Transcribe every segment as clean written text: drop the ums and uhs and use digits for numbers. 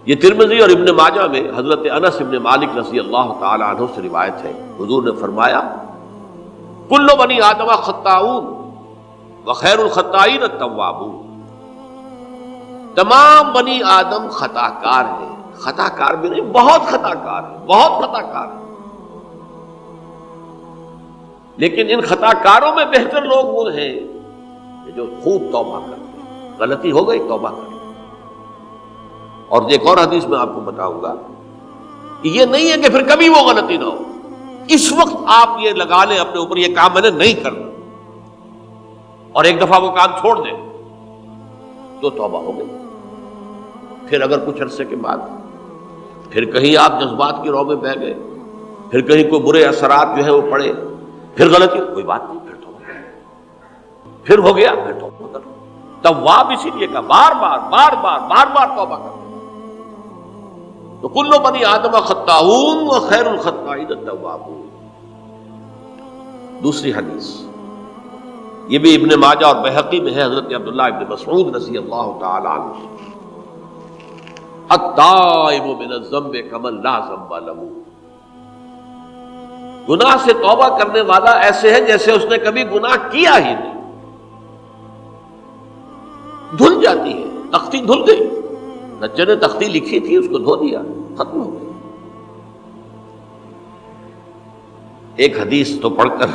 یہ ترمذی اور ابن ماجہ میں حضرت انس ابن مالک رضی اللہ تعالی عنہ سے روایت ہے، حضور نے فرمایا کل بنی آدم خطاؤون وخیر الخطائین التوابون، تمام بنی آدم خطا کار ہیں، خطا کار بھی نہیں، بہت خطا کار ہیں، بہت خطا کار ہیں، لیکن ان خطا کاروں میں بہتر لوگ وہ ہیں جو خوب توبہ کرتے ہیں، غلطی ہو گئی توبہ کرتے ہیں۔ اور ایک اور حدیث میں آپ کو بتاؤں گا، یہ نہیں ہے کہ پھر کبھی وہ غلطی نہ ہو، اس وقت آپ یہ لگا لیں اپنے اوپر یہ کام میں نے نہیں کرنا، اور ایک دفعہ وہ کام چھوڑ دیں تو توبہ ہو گئی۔ پھر اگر کچھ عرصے کے بعد پھر کہیں آپ جذبات کی رو میں بہہ گئے، پھر کہیں کوئی برے اثرات جو ہے وہ پڑے، پھر غلطی، کوئی بات نہیں، پھر توبہ کرو، پھر ہو گیا پھر توبہ کرو۔ تواب اسی لیے کہا بار بار توبہ کرو۔ تو کل بنی آدم خطاؤون وخیر الخطائین التوابون۔ دوسری حدیث یہ بھی ابن ماجہ اور بہقی میں ہے، حضرت عبداللہ ابن مسعود رضی اللہ تعالی عنہ، التائب من الذنب کمن لا ذنب له، گناہ سے توبہ کرنے والا ایسے ہے جیسے اس نے کبھی گناہ کیا ہی نہیں۔ دھل جاتی ہے، تختی دھل گئی، نجار نے تختی لکھی تھی اس کو دھو دیا، ختم ہو گئی۔ ایک حدیث تو پڑھ کر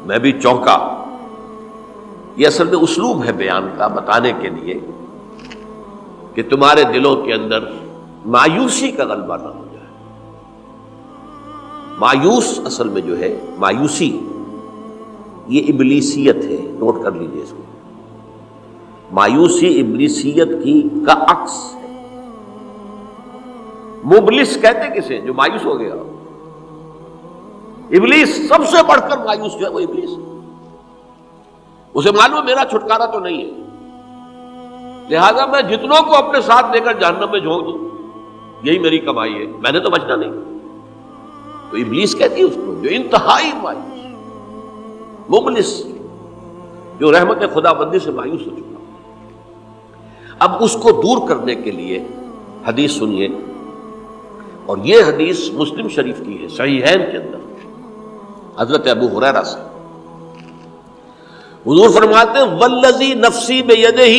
میں بھی چونکا، یہ اصل میں اسلوب ہے بیان کا، بتانے کے لیے کہ تمہارے دلوں کے اندر مایوسی کا غلبہ نہ ہو جائے۔ مایوس اصل میں جو ہے مایوسی، یہ ابلیسیت ہے، نوٹ کر لیجیے اس کو۔ مایوسی ابلیسیت کی کا عکس ہے۔ مبلس کہتے کسے؟ جو مایوس ہو گیا۔ ابلیس سب سے بڑھ کر مایوس جو ہے وہ ابلیس، اسے معلوم میرا چھٹکارا تو نہیں ہے، لہذا میں جتنوں کو اپنے ساتھ لے کر جہنم میں جھونک دوں، یہی میری کمائی ہے، میں نے تو بچنا نہیں۔ تو ابلیس کہتی ہے اس کو جو انتہائی مایوس، مبلس، جو رحمت خدا بندی سے مایوس ہو چکا۔ اب اس کو دور کرنے کے لیے حدیث سنیے، اور یہ حدیث مسلم شریف کی ہے، صحیحین کے اندر، حضرت ابو ہریرہ سے۔ حضور فرماتے ہیں والذی نفسی بیدہ،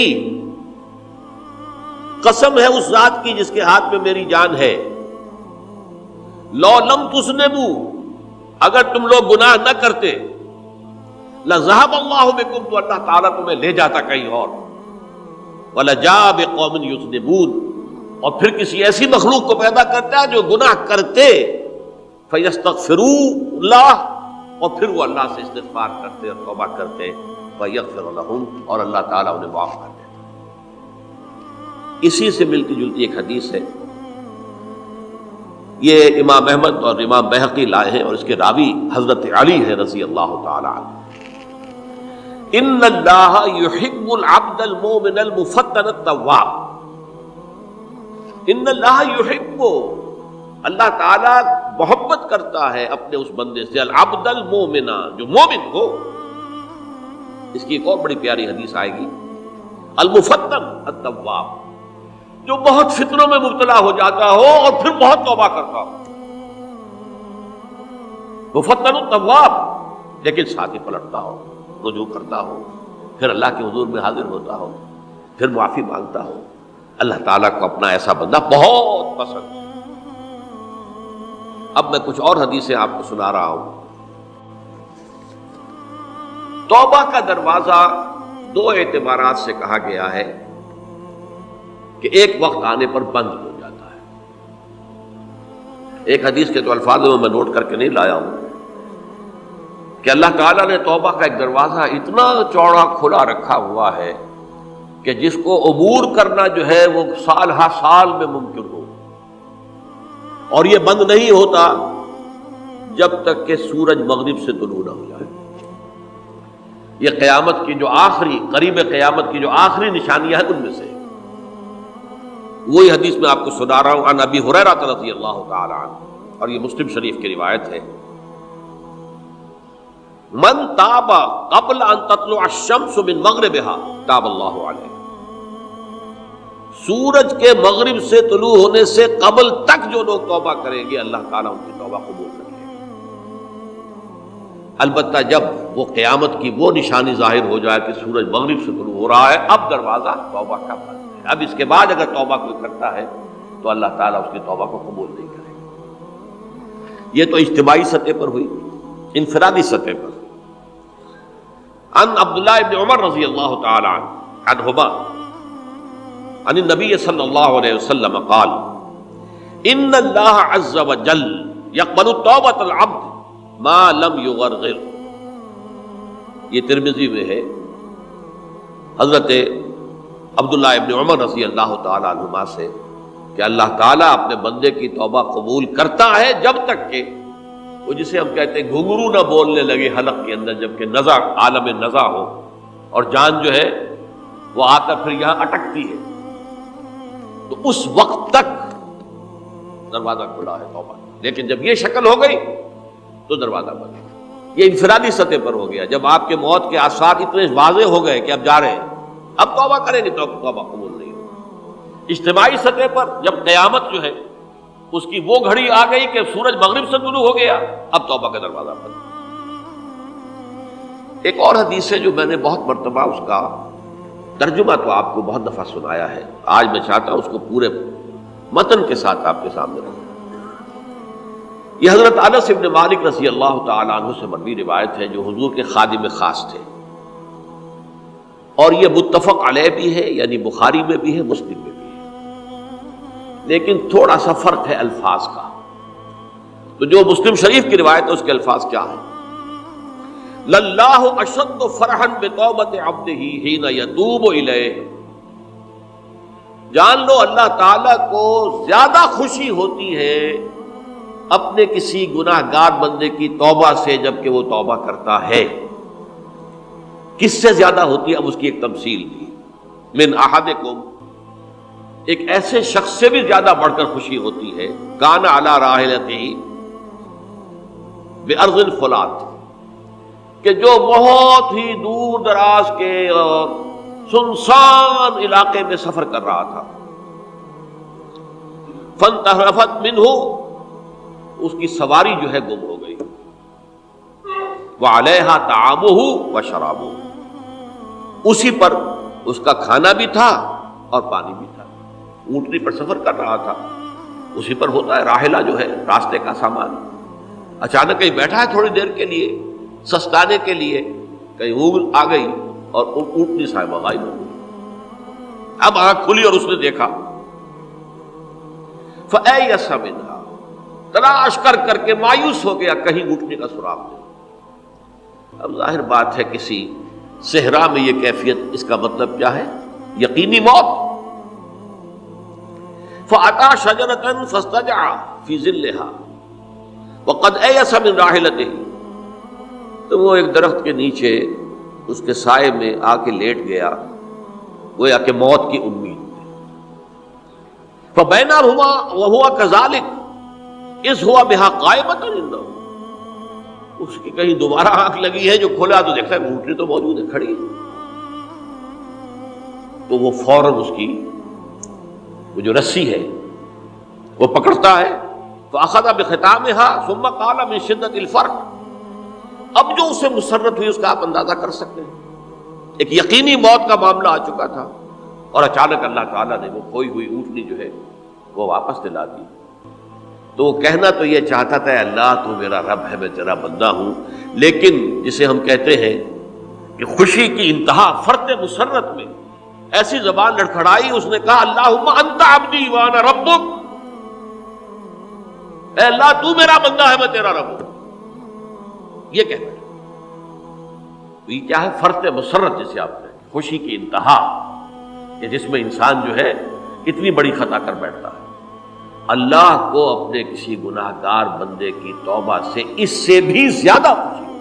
قسم ہے اس ذات کی جس کے ہاتھ میں میری جان ہے، لو لم تذنبوا، اگر تم لوگ گناہ نہ کرتے، لذهب اللہ بکم، تو اللہ تعالیٰ تمہیں لے جاتا کہیں اور، وَلَجَاءَ بِقَوْمٍ يُذْنِبُونَ، اور پھر کسی ایسی مخلوق کو پیدا کرتا ہے جو گناہ کرتے، فَيَسْتَغْفِرُوا اللَّهَ، اور پھر وہ اللہ سے استغفار کرتے اور توبہ کرتے، فَيَغْفِرُ لَهُمْ، اور اللہ تعالیٰ انہیں معاف کر دیتا۔ اسی سے ملتی جلتی ایک حدیث ہے، یہ امام احمد اور امام بہقی لائے ہیں، اور اس کے راوی حضرت علی ہے رضی اللہ تعالی عنہ۔ ان اللہ یحب العبد المؤمن المفتن التواب، ان اللہ یحب، اللہ تعالیٰ محبت کرتا ہے اپنے اس بندے سے، العبد المؤمن، جو مومن ہو۔ اس کی ایک اور بڑی پیاری حدیث آئے گی، المفتن التواب، جو بہت فتنوں میں مبتلا ہو جاتا ہو اور پھر بہت توبہ کرتا ہو، مفتن التواب، لیکن ساتھ ہی پلٹتا ہو، رجوع کرتا ہو، پھر اللہ کے حضور میں حاضر ہوتا ہو، پھر معافی مانگتا ہو۔ اللہ تعالیٰ کو اپنا ایسا بندہ بہت پسند ہے۔ اب میں کچھ اور حدیثیں آپ کو سنا رہا ہوں۔ توبہ کا دروازہ دو اعتبارات سے کہا گیا ہے کہ ایک وقت آنے پر بند ہو جاتا ہے۔ ایک حدیث کے تو الفاظ میں نوٹ کر کے نہیں لایا ہوں کہ اللہ تعالیٰ نے توبہ کا ایک دروازہ اتنا چوڑا کھلا رکھا ہوا ہے کہ جس کو عبور کرنا جو ہے وہ سال ہر سال میں ممکن ہو، اور یہ بند نہیں ہوتا جب تک کہ سورج مغرب سے طلوع نہ ہو جائے۔ یہ قیامت کی جو آخری، قریب قیامت کی جو آخری نشانیاں ہیں ان میں سے وہی حدیث میں آپ کو سنا رہا ہوں، عن ابی ہریرہ رضی اللہ تعالی عنہ، اور یہ مسلم شریف کی روایت ہے، من تاب قبل ان تطلع الشمس من مغربها تاب اللہ علیہ، سورج کے مغرب سے طلوع ہونے سے قبل تک جو لوگ توبہ کریں گے اللہ تعالیٰ ان کی توبہ قبول کرے گا۔ البتہ جب وہ قیامت کی وہ نشانی ظاہر ہو جائے کہ سورج مغرب سے طلوع ہو رہا ہے، اب دروازہ توبہ کا بند ہے، اب اس کے بعد اگر توبہ کوئی کرتا ہے تو اللہ تعالیٰ اس کی توبہ کو قبول نہیں کرے گا۔ یہ تو اجتماعی سطح پر ہوئی، انفرادی سطح پر۔ عن عبداللہ ابن عمر رضی اللہ تعالی عنہما عن النبی صلی اللہ علیہ وسلم قال ان اللہ عز وجل یقبل توبۃ العبد ما لم یغرغر۔ یہ ترمذی میں ہے، حضرت عبداللہ ابن عمر رضی اللہ تعالی عنہما سے کہ اللہ تعالیٰ اپنے بندے کی توبہ قبول کرتا ہے جب تک کہ وہ جسے ہم کہتے ہیں گھنگرو نہ بولنے لگے حلق کے اندر، جبکہ نزع عالم نزع ہو اور جان جو ہے وہ آ کر پھر یہاں اٹکتی ہے، تو اس وقت تک دروازہ کھلا ہے توبہ۔ لیکن جب یہ شکل ہو گئی تو دروازہ بند۔ یہ انفرادی سطح پر ہو گیا، جب آپ کے موت کے آثار اتنے واضح ہو گئے کہ اب جا رہے ہیں، اب توبہ کریں گے تو توبہ قبول نہیں ہوگی۔ اجتماعی سطح پر جب قیامت جو ہے اس کی وہ گھڑی آ گئی کہ سورج مغرب سے طلوع ہو گیا، اب توبہ کا دروازہ بند۔ ایک اور حدیث ہے جو میں نے بہت مرتبہ اس کا ترجمہ تو آپ کو بہت دفعہ سنایا ہے، آج میں چاہتا ہوں اس کو پورے متن کے ساتھ آپ کے سامنے رکھوں۔ یہ حضرت انس بن مالک رضی اللہ تعالیٰ عنہ سے مروی روایت ہے، جو حضور کے خادم خاص تھے، اور یہ متفق علیہ بھی ہے، یعنی بخاری میں بھی ہے، مسلم میں بھی ہے، لیکن تھوڑا سا فرق ہے الفاظ کا۔ تو جو مسلم شریف کی روایت ہے اس کے الفاظ کیا ہیں؟ للہ اشد فرحا بتوبۃ عبدہ حین یتوب الیہ۔ جان لو اللہ تعالیٰ کو زیادہ خوشی ہوتی ہے اپنے کسی گناہ گار بندے کی توبہ سے جبکہ وہ توبہ کرتا ہے۔ کس سے زیادہ ہوتی ہے؟ اب اس کی ایک تمثیل دی، من احدکم، ایک ایسے شخص سے بھی زیادہ بڑھ کر خوشی ہوتی ہے، کان علی راحلتہ بارض الفلات، کہ جو بہت ہی دور دراز کے اور سنسان علاقے میں سفر کر رہا تھا، فانتحرفت منہ، اس کی سواری جو ہے گم ہو گئی، وعلیہا طعامہ وشرابہ، اسی پر اس کا کھانا بھی تھا اور پانی بھی تھا، اونٹنی پر سفر کر رہا تھا، اسی پر ہوتا ہے راحلہ جو ہے راستے کا سامان، اچانک کہیں بیٹھا ہے تھوڑی دیر کے لیے سستانے کے لیے، کہیں اونگ آ گئی اور اونٹنی صاحبہ غائب ہو گئی۔ اب آنکھ کھلی اور اس نے دیکھا، فَأَيَّسَ مِنْهَا، تلاش کر کر کے مایوس ہو گیا، کہیں اونٹنی کا سراغ نہیں۔ اب ظاہر بات ہے کسی صحرا میں یہ کیفیت، اس کا مطلب کیا ہے؟ یقینی موت۔ فَأَتَى شَجَرَةً فَاسْتَجَعَ فِي ظِلِّهَا وَقَدْ أَيَسَ مِنْ رَاحِلَتِهِ، تو وہ ایک درخت کے نیچے اس کے سائے میں آ کے لیٹ گیا، گویا کہ موت کی امید۔ فَبَيْنَهُمَا وَهُوَ كَذَلِكَ إِذْ هُوَ بِهَا قَائِمَةٌ عِندَهُ، اس کی کہیں دوبارہ آنکھ لگی ہے، جو کھولا تو دیکھتا ہے اونٹنی تو موجود ہے، کھڑی ہے، تو وہ فوراً اس کی وہ جو رسی ہے وہ پکڑتا ہے، فَأَخَذَ بِخِتَامِهَا ثُمَّ قَالَ مِنْ شِدَّةِ الْفَرْقِ، اب جو اسے مسرت ہوئی اس کا آپ اندازہ کر سکتے ہیں، ایک یقینی موت کا معاملہ آ چکا تھا، اور اچانک اللہ تعالیٰ نے وہ کھوئی ہوئی اونٹنی جو ہے وہ واپس دلا دی۔ تو وہ کہنا تو یہ چاہتا تھا، اللہ تو میرا رب ہے، میں تیرا بندہ ہوں، لیکن جسے ہم کہتے ہیں کہ خوشی کی انتہا فرط مسرت میں ایسی زبان لڑکھڑائی، اس نے کہا اللہم انت عبدی وانا ربک، اے اللہ تو میرا بندہ ہے، میں تیرا رب ہوں، یہ کہنا ہے۔ تو یہ کیا ہے؟ فرط مسرت، جسے آپ نے خوشی کی انتہا، کہ جس میں انسان جو ہے اتنی بڑی خطا کر بیٹھتا ہے۔ اللہ کو اپنے کسی گناہ گار بندے کی توبہ سے اس سے بھی زیادہ خوشی